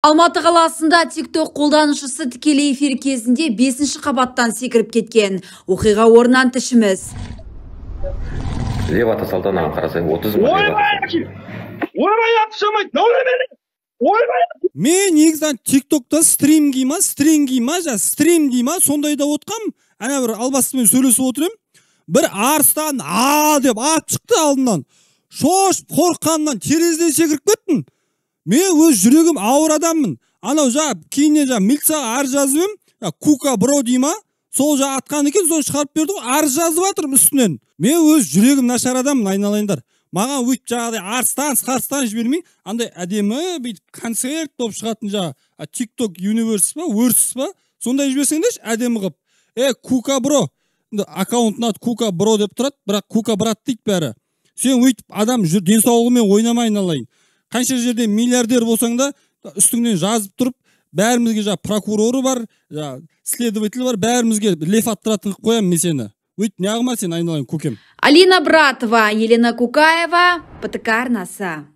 Алматы қаласында TikTok қолданушысы тікелей эфир кезінде 5-ші қабаттан секіріп кеткен. Оқиға орнынан тілшіміз. Левата салтанаған қарасай 30 мың. Ойбай атшамайды, мен негізden TikTok'та стрим дейма, стрим дейма, сондайда отқам, әне бір албастымен сөйлесіп отырым. Bir арыстан деп ат шықты алдынан. Шош қорққаннан терезеден секіріп кеттім. Мен өз жүрегім ауыр адаммын. Анау кейіннен милицияға арыз жазып, Кука бро дейма, сол атқан екен, соны шығарып берді ғой, арыз жазып жатырмын үстінен. Мен өз жүрегім нашар адаммын, айналайындар. Маған өйтіп жағдай арыстан жібермей, андай әдемі бүйтіп концерт болып шығатын TikTok Universe ба, өрсіс ба, сондай жіберсеңдерші әдемі қып. Кука бро, аккаунтын аты Кука бро деп тұрады, бірақ Кука брат дейді бәрі. Сен өйтіп адам денсаулығымен ойнамай айналайын. Қанша жерде миллиардер болсаң да, үстіңнен жазып тұрып, бәрімізге прокуроры бар, следователь бар, бәрімізге лев аттыратын қоям мен сені. Өйтіп неғыма сен айналайын көкем. Алина Братова, Елена Кукаева, ПТК арнасы.